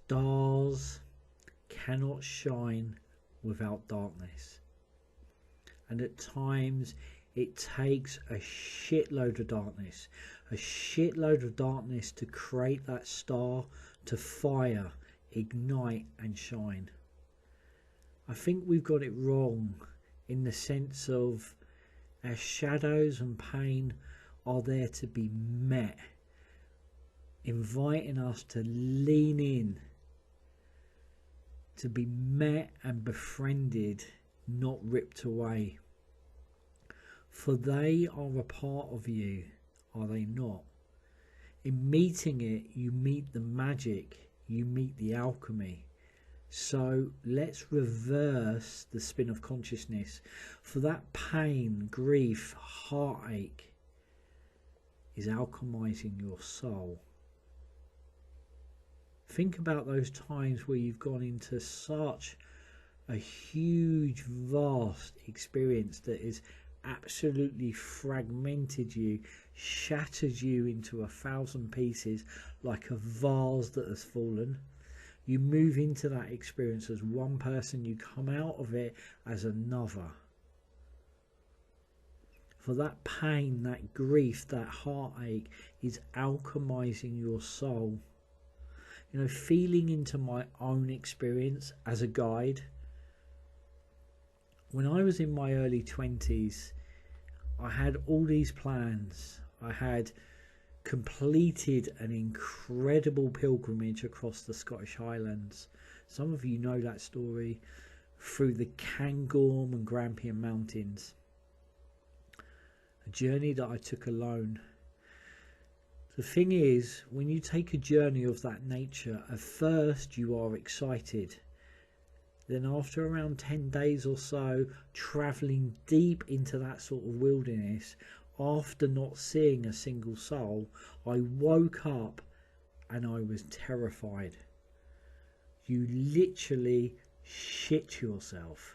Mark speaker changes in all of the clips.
Speaker 1: Stars cannot shine without darkness, and at times it takes a shitload of darkness to create that star to fire, ignite and shine. I think we've got it wrong in the sense of our shadows and pain are there to be met, inviting us to lean in, to be met and befriended, not ripped away. For they are a part of you, are they not? In meeting it, you meet the magic, you meet the alchemy. So let's reverse the spin of consciousness. For that pain, grief, heartache is alchemizing your soul. Think about those times where you've gone into such a huge, vast experience that has absolutely fragmented you, shattered you into 1,000 pieces like a vase that has fallen. You move into that experience as one person, you come out of it as another. For that pain, that grief, that heartache is alchemizing your soul. You know, feeling into my own experience as a guide. When I was in my early 20s, I had all these plans. I had completed an incredible pilgrimage across the Scottish Highlands. Some of you know that story, through the Cairngorm and Grampian Mountains. A journey that I took alone. The thing is, when you take a journey of that nature, at first you are excited. Then after around 10 days or so, travelling deep into that sort of wilderness, after not seeing a single soul, I woke up and I was terrified. You literally shit yourself.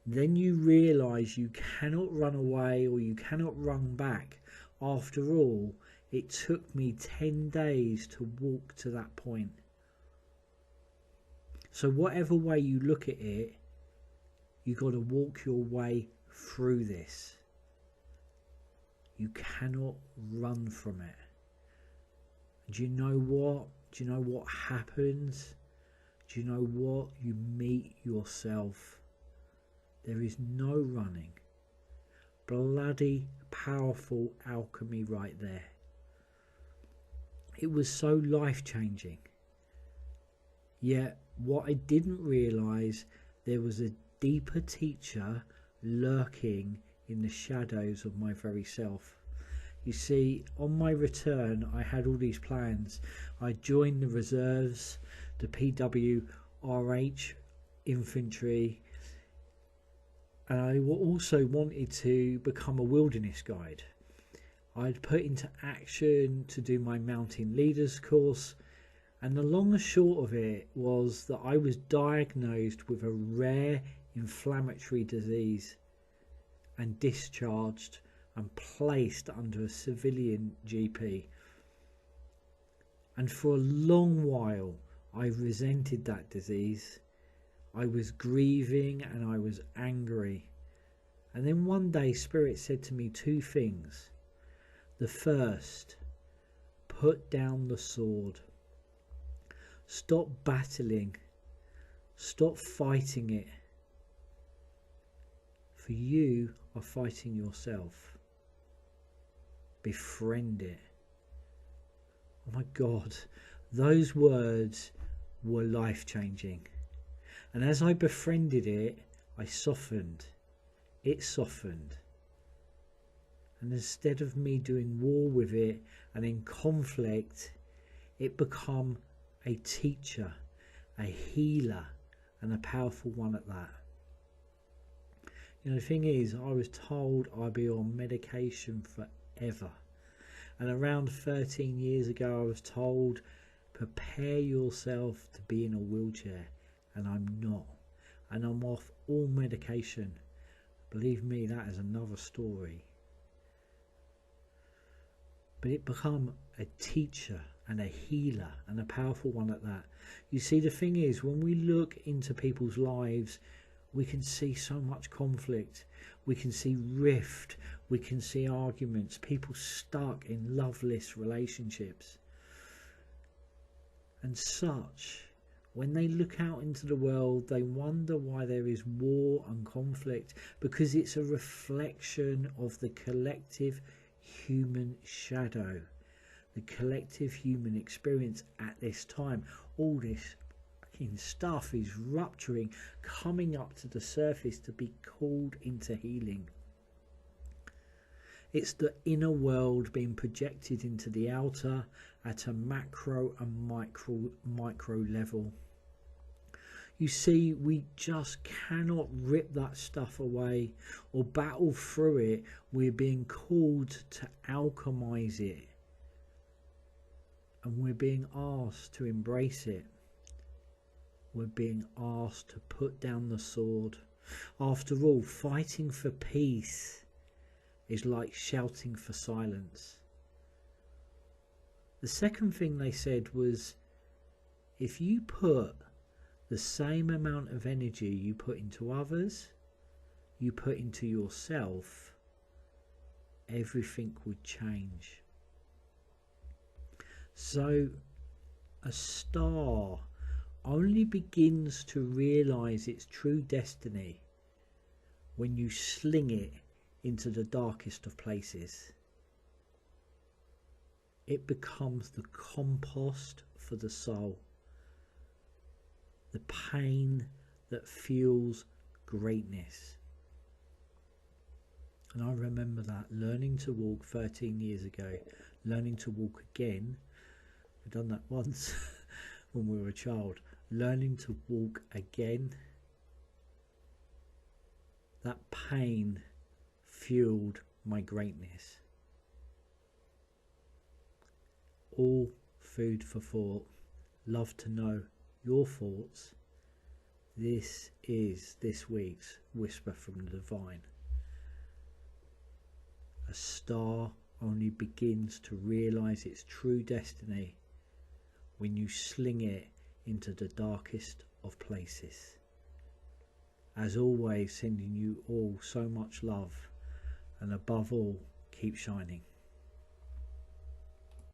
Speaker 1: Then you realise you cannot run away or you cannot run back. After all, it took me 10 days to walk to that point. So whatever way you look at it, you got to walk your way through this. You cannot run from it. Do you know what? Do you know what happens? Do you know what? You meet yourself. There is no running. Bloody powerful alchemy right there. It was so life-changing. Yet what I didn't realise, there was a deeper teacher lurking in the shadows of my very self. You see, on my return, I had all these plans. I joined the reserves, the PWRH infantry, and I also wanted to become a wilderness guide. I'd put into action to do my mountain leaders course, and the long and short of it was that I was diagnosed with a rare inflammatory disease and discharged and placed under a civilian GP. And for a long while I resented that disease. I was grieving and I was angry. And then one day Spirit said to me two things. The first, put down the sword. Stop battling. Stop fighting it. For you are fighting yourself. Befriend it. Oh my God, those words were life-changing. And as I befriended it, I softened. It softened. And instead of me doing war with it and in conflict, it became a teacher, a healer, and a powerful one at that. You know, the thing is, I was told I'd be on medication forever. And around 13 years ago, I was told, prepare yourself to be in a wheelchair. And I'm not. And I'm off all medication. Believe me, that is another story. But it became a teacher, and a healer, and a powerful one at that. You see, the thing is, when we look into people's lives, we can see so much conflict, we can see rift, we can see arguments, people stuck in loveless relationships and such. When they look out into the world, they wonder why there is war and conflict, because it's a reflection of the collective human shadow, the collective human experience at this time. All this fucking stuff is rupturing, coming up to the surface to be called into healing. It's the inner world being projected into the outer at a macro and micro level. You see, we just cannot rip that stuff away or battle through it. We're being called to alchemize it, and we're being asked to embrace it. We're being asked to put down the sword. After all, fighting for peace is like shouting for silence. The second thing they said was, if you put the same amount of energy you put into others, you put into yourself, everything would change. So a star only begins to realize its true destiny when you sling it into the darkest of places. It becomes the compost for the soul, the pain that fuels greatness. And I remember that, learning to walk 13 years ago, learning to walk again. We've done that once when we were a child. Learning to walk again. That pain fueled my greatness. All food for thought. Love to know your thoughts. This is this week's Whisper from the Divine. A star only begins to realize its true destiny when you sling it into the darkest of places. As always, sending you all so much love, and above all, keep shining.